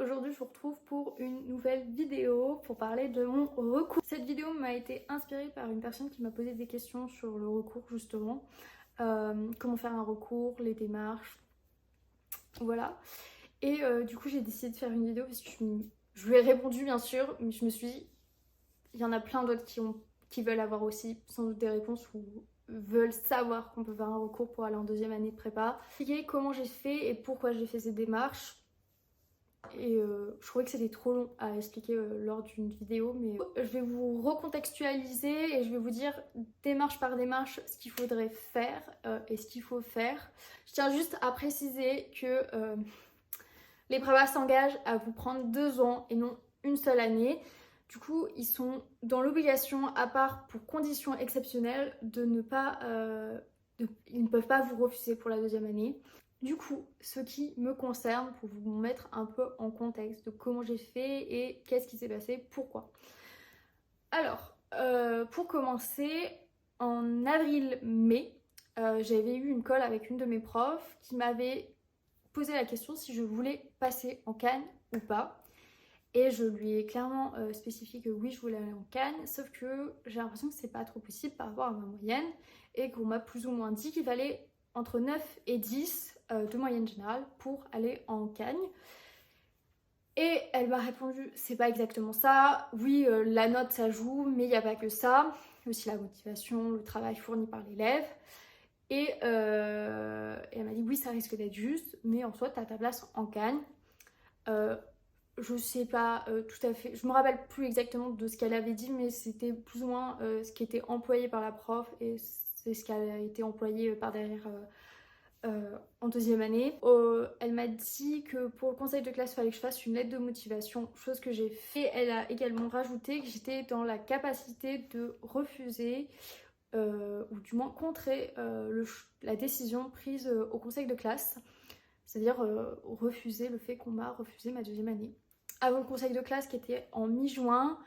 aujourd'hui je vous retrouve pour une nouvelle vidéo pour parler de mon recours. Cette vidéo m'a été inspirée par une personne qui m'a posé des questions sur le recours justement. Comment faire un recours, les démarches, voilà. Et du coup j'ai décidé de faire une vidéo parce que je lui ai répondu bien sûr, mais je me suis dit, il y en a plein d'autres qui veulent avoir aussi sans doute des réponses ou veulent savoir qu'on peut faire un recours pour aller en deuxième année de prépa. Expliquer comment j'ai fait et pourquoi j'ai fait ces démarches. Et je trouvais que c'était trop long à expliquer lors d'une vidéo, mais je vais vous recontextualiser et je vais vous dire démarche par démarche ce qu'il faudrait faire et ce qu'il faut faire. Je tiens juste à préciser que les prépas s'engagent à vous prendre 2 ans et non une seule année. Du coup, ils sont dans l'obligation, à part pour conditions exceptionnelles, de ne pas... ils ne peuvent pas vous refuser pour la deuxième année. Du coup, ce qui me concerne, pour vous mettre un peu en contexte de comment j'ai fait et qu'est-ce qui s'est passé, pourquoi. Alors, pour commencer, en avril-mai, j'avais eu une call avec une de mes profs qui m'avait posé la question si je voulais passer en Cannes ou pas. Et je lui ai clairement spécifié que oui, je voulais aller en Cannes, sauf que j'ai l'impression que c'est pas trop possible par rapport à ma moyenne et qu'on m'a plus ou moins dit qu'il fallait entre 9 et 10 de moyenne générale pour aller en Cannes. Et elle m'a répondu, c'est pas exactement ça, oui, la note ça joue, mais il n'y a pas que ça, il y a aussi la motivation, le travail fourni par l'élève. Et elle m'a dit, oui, ça risque d'être juste, mais en soi, tu as ta place en Cannes. Je sais pas tout à fait, je me rappelle plus exactement de ce qu'elle avait dit, mais c'était plus ou moins ce qui était employé par la prof et c'est ce qui a été employé par derrière en deuxième année. Elle m'a dit que pour le conseil de classe, il fallait que je fasse une lettre de motivation, chose que j'ai fait. Elle a également rajouté que j'étais dans la capacité de refuser ou du moins contrer la décision prise au conseil de classe, c'est-à-dire refuser le fait qu'on m'a refusé ma deuxième année. Avant le conseil de classe qui était en mi-juin,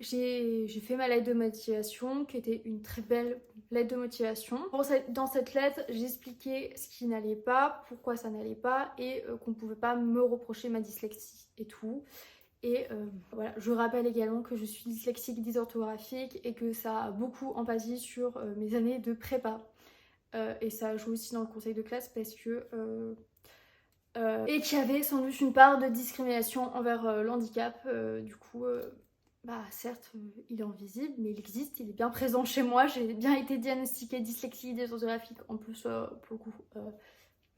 j'ai fait ma lettre de motivation qui était une très belle lettre de motivation. Dans cette lettre, j'expliquais ce qui n'allait pas, pourquoi ça n'allait pas et qu'on ne pouvait pas me reprocher ma dyslexie et tout. Et voilà, je rappelle également que je suis dyslexique dysorthographique et que ça a beaucoup empathie sur mes années de prépa. Et ça joue aussi dans le conseil de classe parce que... et qu'il y avait sans doute une part de discrimination envers l'handicap. Du coup, bah certes, il est invisible, mais il existe, il est bien présent chez moi. J'ai bien été diagnostiquée dyslexique dysorthographique. En plus, pour le coup,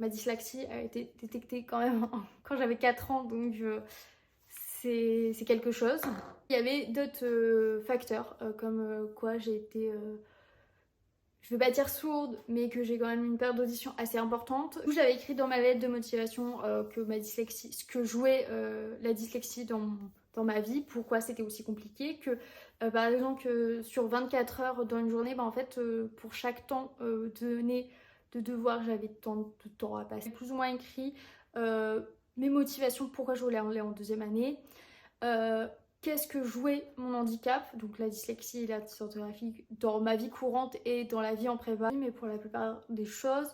ma dyslexie a été détectée quand même quand j'avais 4 ans, donc c'est quelque chose. Il y avait d'autres facteurs, comme quoi j'ai été... je veux pas dire sourde, mais que j'ai quand même une perte d'audition assez importante. Du coup, j'avais écrit dans ma lettre de motivation que ma dyslexie, ce que jouait la dyslexie dans ma vie, pourquoi c'était aussi compliqué, que par exemple sur 24 heures dans une journée, bah, en fait pour chaque temps donné de devoir, j'avais tant de temps à passer. Plus ou moins écrit mes motivations, pourquoi je voulais aller en deuxième année. Qu'est-ce que jouait mon handicap, donc la dyslexie et la dysorthographie, dans ma vie courante et dans la vie en prépa. Mais pour la plupart des choses,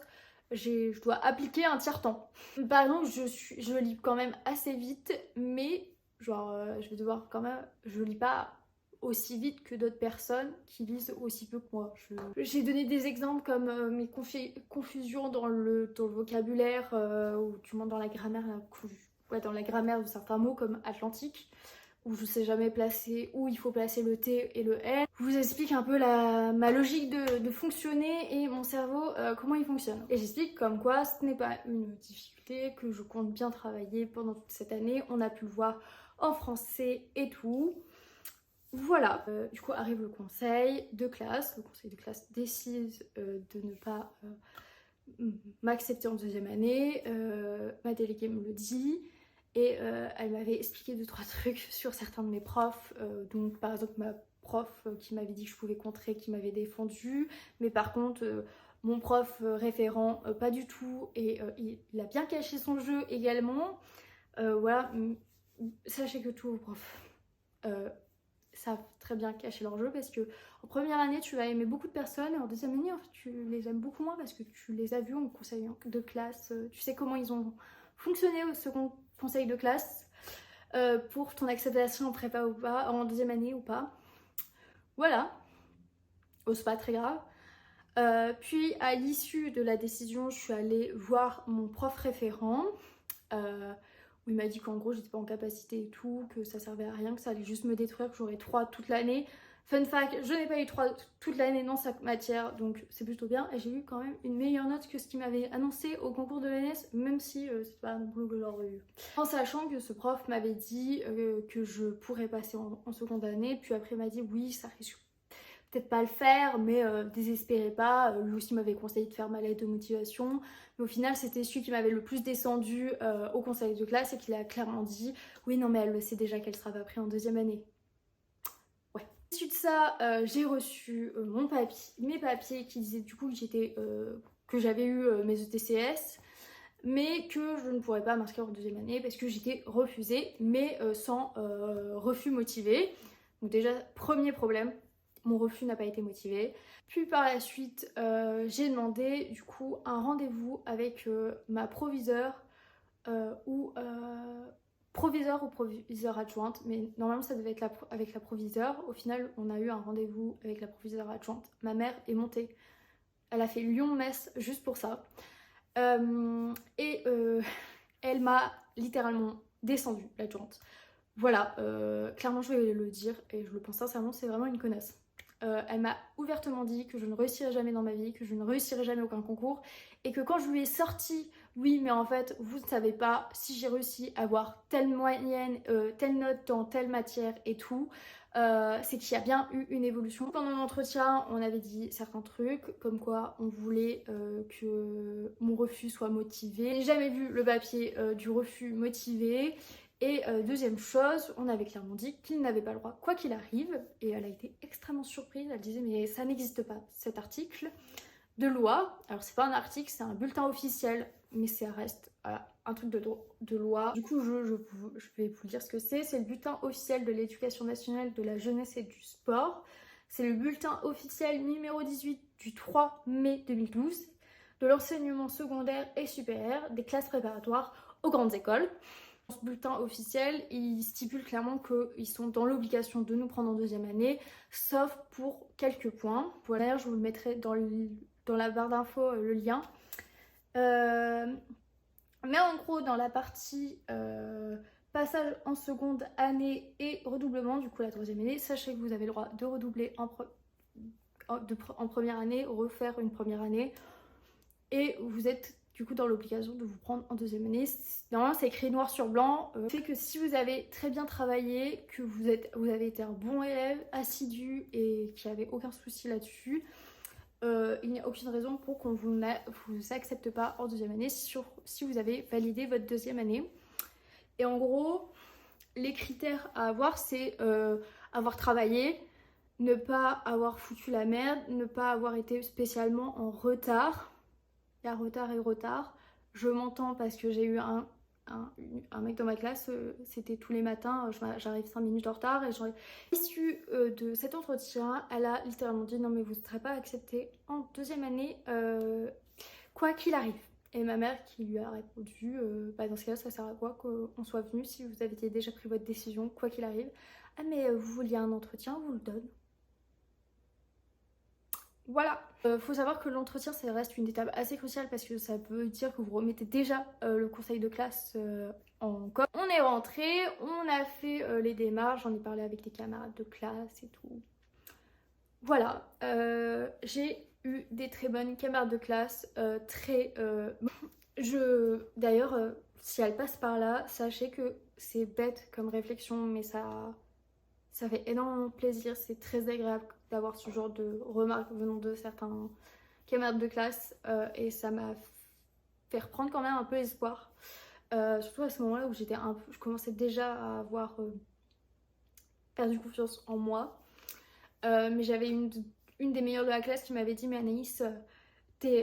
je dois appliquer un tiers-temps. Par exemple, je lis quand même assez vite, mais genre je vais devoir quand même... Je lis pas aussi vite que d'autres personnes qui lisent aussi peu que moi. J'ai donné des exemples comme mes confusions dans le vocabulaire ou du moins dans la grammaire, dans la grammaire de certains mots comme Atlantique, où je sais jamais placer où il faut placer le T et le N. Je vous explique un peu ma logique de fonctionner et mon cerveau, comment il fonctionne. Et j'explique comme quoi ce n'est pas une difficulté, que je compte bien travailler pendant toute cette année. On a pu le voir en français et tout. Voilà, du coup arrive le conseil de classe. Le conseil de classe décide de ne pas m'accepter en deuxième année. Ma déléguée me le dit. Et elle m'avait expliqué 2-3 trucs sur certains de mes profs. Donc par exemple ma prof qui m'avait dit que je pouvais contrer, qui m'avait défendu. Mais par contre mon prof référent pas du tout. Et il a bien caché son jeu également. Voilà, sachez que tous vos profs savent très bien cacher leur jeu, parce que en première année tu vas aimer beaucoup de personnes et en deuxième année en fait, tu les aimes beaucoup moins parce que tu les as vus en conseil de classe, tu sais comment ils ont fonctionné au second conseil de classe. pour ton acceptation en prépa ou pas, en deuxième année ou pas. Voilà, oh, c'est pas très grave. Puis à l'issue de la décision, je suis allée voir mon prof référent où il m'a dit qu'en gros j'étais pas en capacité et tout, que ça servait à rien, que ça allait juste me détruire, que j'aurais 3 toute l'année. Fun fact, je n'ai pas eu 3 toute l'année dans sa matière, donc c'est plutôt bien. Et j'ai eu quand même une meilleure note que ce qu'il m'avait annoncé au concours de l'ENS, même si c'est pas non plus que j'aurais eu. En sachant que ce prof m'avait dit que je pourrais passer en seconde année, puis après il m'a dit oui, ça risque peut-être pas le faire, mais désespérez pas. Lui aussi m'avait conseillé de faire ma lettre de motivation. Mais au final, c'était celui qui m'avait le plus descendu au conseil de classe et qui a clairement dit oui, non, mais elle le sait déjà qu'elle sera pas prise en deuxième année. Ouais. Ensuite de ça, j'ai reçu mes papiers qui disaient du coup que j'avais eu mes ETCS, mais que je ne pourrais pas m'inscrire en deuxième année parce que j'étais refusée, mais sans refus motivé. Donc déjà, premier problème, mon refus n'a pas été motivé. Puis par la suite, j'ai demandé du coup un rendez-vous avec ma proviseure ou proviseur adjointe, mais normalement ça devait être avec la proviseure. Au final, on a eu un rendez-vous avec la proviseure adjointe. Ma mère est montée. Elle a fait Lyon-Metz juste pour ça. Elle m'a littéralement descendue, l'adjointe. Voilà, clairement je vais le dire et je le pense sincèrement, c'est vraiment une connasse. Elle m'a ouvertement dit que je ne réussirais jamais dans ma vie, que je ne réussirais jamais aucun concours et que quand je lui ai sorti oui mais en fait vous ne savez pas si j'ai réussi à avoir telle moyenne, telle note dans telle matière et tout, c'est qu'il y a bien eu une évolution. Pendant l'entretien on avait dit certains trucs comme quoi on voulait que mon refus soit motivé. J'ai jamais vu le papier du refus motivé. Et deuxième chose, on avait clairement dit qu'il n'avait pas le droit quoi qu'il arrive, et elle a été extrêmement surprise, elle disait mais ça n'existe pas cet article de loi. Alors c'est pas un article, c'est un bulletin officiel, mais ça reste un truc de loi. Du coup je vais vous dire ce que c'est le bulletin officiel de l'éducation nationale, de la jeunesse et du sport. C'est le bulletin officiel numéro 18 du 3 mai 2012 de l'enseignement secondaire et supérieur des classes préparatoires aux grandes écoles. Ce bulletin officiel, il stipule clairement qu'ils sont dans l'obligation de nous prendre en deuxième année, sauf pour quelques points. Voilà, je vous le mettrai dans la barre d'infos le lien. Mais en gros, dans la partie passage en seconde année et redoublement, du coup la troisième année, sachez que vous avez le droit de redoubler en première année, refaire une première année, et vous êtes du coup dans l'obligation de vous prendre en deuxième année. Normalement c'est écrit noir sur blanc, fait que si vous avez très bien travaillé, que vous avez été un bon élève, assidu et qu'il n'y avait aucun souci là-dessus, il n'y a aucune raison pour qu'on vous accepte pas en deuxième année si vous avez validé votre deuxième année. Et en gros, les critères à avoir, c'est avoir travaillé, ne pas avoir foutu la merde, ne pas avoir été spécialement en retard. Il y a retard et retard. Je m'entends parce que j'ai eu un mec dans ma classe, c'était tous les matins, j'arrive 5 minutes en retard. Et issue de cet entretien, elle a littéralement dit non mais vous ne serez pas accepté en deuxième année, quoi qu'il arrive. Et ma mère qui lui a répondu bah dans ce cas-là ça sert à quoi qu'on soit venu si vous aviez déjà pris votre décision, quoi qu'il arrive. Ah mais vous vouliez un entretien, on vous le donne. Voilà, faut savoir que l'entretien ça reste une étape assez cruciale parce que ça peut dire que vous remettez déjà le conseil de classe en code. On est rentré, on a fait les démarches, j'en ai parlé avec des camarades de classe et tout. Voilà, j'ai eu des très bonnes camarades de classe, D'ailleurs, si elles passent par là, sachez que c'est bête comme réflexion, mais ça fait énormément plaisir, c'est très agréable d'avoir ce genre de remarques venant de certains camarades de classe et ça m'a fait reprendre quand même un peu espoir. Surtout à ce moment-là où je commençais déjà à avoir perdu confiance en moi. Mais j'avais une des meilleures de la classe qui m'avait dit mais Anaïs,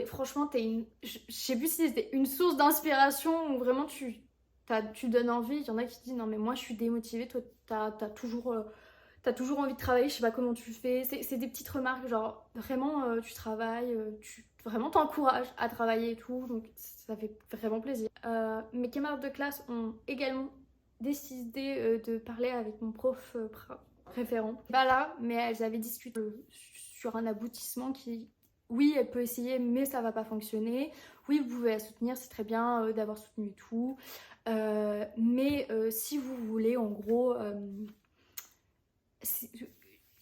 franchement t'es je sais plus si c'était une source d'inspiration ou vraiment tu donnes envie. Il y en a qui disent non mais moi je suis démotivée, toi t'as toujours envie de travailler, je sais pas comment tu fais. C'est des petites remarques, genre vraiment tu travailles, tu vraiment t'encourages à travailler et tout, donc ça fait vraiment plaisir. Mes camarades de classe ont également décidé de parler avec mon prof référent. Pas là, mais elles avaient discuté sur un aboutissement qui, oui, elle peut essayer, mais ça va pas fonctionner. Oui, vous pouvez la soutenir, c'est très bien d'avoir soutenu et tout. Mais si vous voulez, en gros,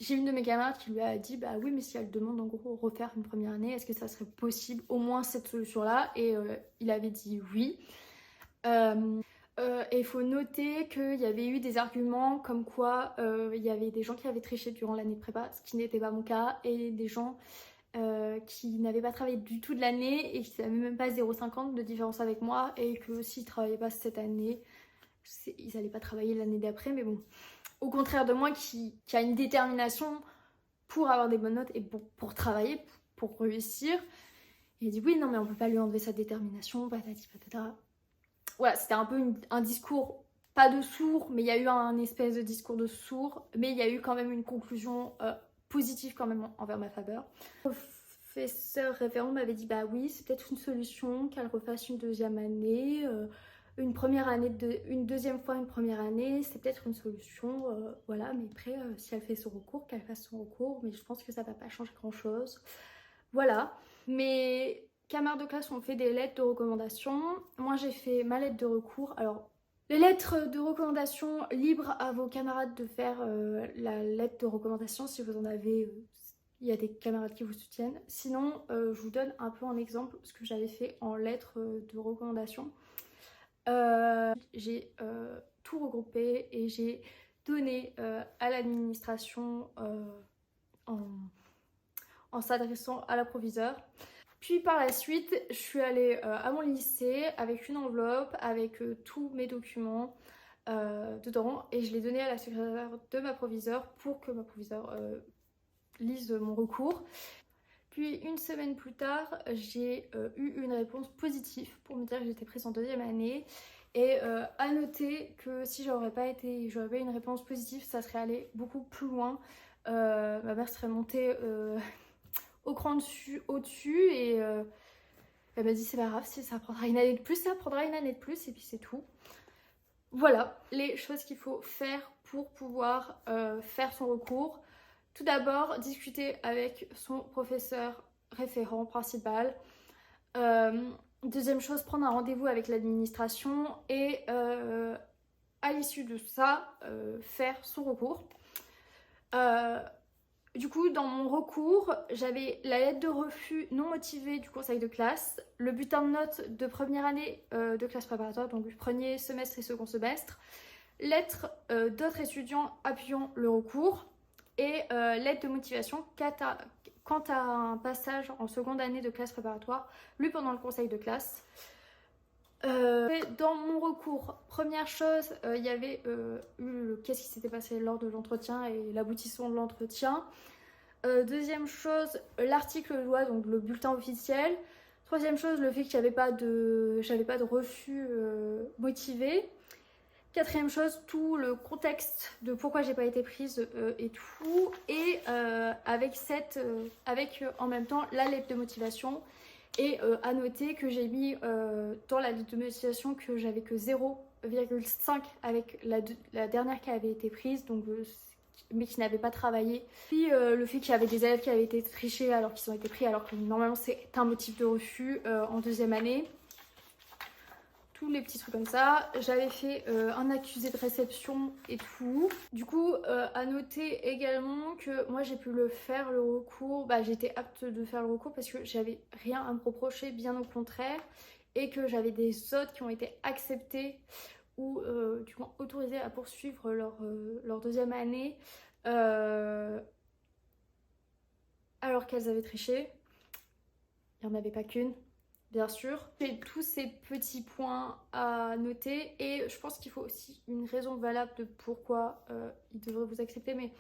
j'ai une de mes camarades qui lui a dit bah oui, mais si elle demande en gros refaire une première année, est-ce que ça serait possible au moins cette solution-là? Et il avait dit oui. Et il faut noter qu'il y avait eu des arguments comme quoi il y avait des gens qui avaient triché durant l'année de prépa, ce qui n'était pas mon cas, et des gens qui n'avaient pas travaillé du tout de l'année et qui n'avaient même pas 0,50 de différence avec moi, et que s'ils ne travaillaient pas cette année, ils n'allaient pas travailler l'année d'après, mais bon. Au contraire de moi qui a une détermination pour avoir des bonnes notes et pour travailler, pour réussir. Il a dit oui, non mais on peut pas lui enlever sa détermination, patati patata. Voilà, c'était un peu un discours, pas de sourd, mais il y a eu un espèce de discours de sourd, mais il y a eu quand même une conclusion positive quand même envers ma faveur. Le professeur référent m'avait dit bah oui, c'est peut-être une solution qu'elle refasse une deuxième année, une première année, une deuxième fois une première année, c'est peut-être une solution, voilà, mais après si elle fait son recours, qu'elle fasse son recours, mais je pense que ça va pas changer grand chose. Voilà, mes camarades de classe ont fait des lettres de recommandation. Moi j'ai fait ma lettre de recours. Alors les lettres de recommandation, libre à vos camarades de faire la lettre de recommandation si vous en avez. Il y a des camarades qui vous soutiennent. Sinon, je vous donne un peu un exemple ce que j'avais fait en lettre de recommandation. J'ai tout regroupé et j'ai donné à l'administration en s'adressant à la proviseure. Puis par la suite, je suis allée à mon lycée avec une enveloppe avec tous mes documents dedans, et je l'ai donné à la secrétaire de ma proviseure pour que ma proviseure lise mon recours. Puis une semaine plus tard, j'ai eu une réponse positive pour me dire que j'étais prise en deuxième année. Et à noter que si j'aurais pas eu une réponse positive, ça serait allé beaucoup plus loin. Ma mère serait montée au cran au-dessus, et elle m'a dit c'est pas grave, si ça prendra une année de plus, ça prendra une année de plus, et puis c'est tout. Voilà les choses qu'il faut faire pour pouvoir faire son recours. Tout d'abord, discuter avec son professeur référent principal. Deuxième chose, prendre un rendez-vous avec l'administration, et à l'issue de ça, faire son recours. Du coup, dans mon recours, j'avais la lettre de refus non motivée du conseil de classe, le bulletin de notes de première année de classe préparatoire, donc du premier semestre et second semestre, lettre d'autres étudiants appuyant le recours, et lettre de motivation quant à un passage en seconde année de classe préparatoire lu pendant le conseil de classe. Dans mon recours, première chose, il y avait eu qu'est-ce qui s'était passé lors de l'entretien et l'aboutissement de l'entretien. Deuxième chose, l'article de loi, donc le bulletin officiel. Troisième chose, le fait que j'avais pas de refus motivé. Quatrième chose, tout le contexte de pourquoi j'ai pas été prise et tout. Et avec en même temps la lettre de motivation. Et à noter que j'ai mis dans la lettre de motivation que j'avais que 0,5 avec la dernière qui avait été prise, donc, mais qui n'avait pas travaillé. Puis le fait qu'il y avait des élèves qui avaient été trichés alors qu'ils ont été pris, alors que normalement c'est un motif de refus en deuxième année. Tous les petits trucs comme ça. J'avais fait un accusé de réception et tout. Du coup, à noter également que moi j'ai pu le faire, le recours. Bah, j'étais apte de faire le recours parce que j'avais rien à me reprocher, bien au contraire. Et que j'avais des autres qui ont été acceptés ou du moins autorisés à poursuivre leur deuxième année alors qu'elles avaient triché. Il n'y en avait pas qu'une. Bien sûr, j'ai tous ces petits points à noter, et je pense qu'il faut aussi une raison valable de pourquoi ils devraient vous accepter, mais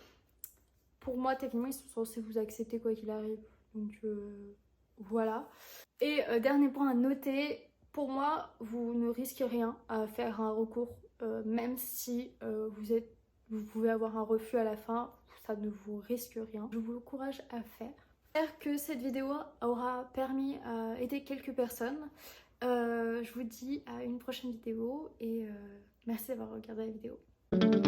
pour moi techniquement ils sont censés vous accepter quoi qu'il arrive, donc voilà. Et dernier point à noter, pour moi vous ne risquez rien à faire un recours, même si vous pouvez avoir un refus à la fin, ça ne vous risque rien. Je vous encourage à faire. J'espère que cette vidéo aura permis à aider quelques personnes. Je vous dis à une prochaine vidéo, et Merci d'avoir regardé la vidéo.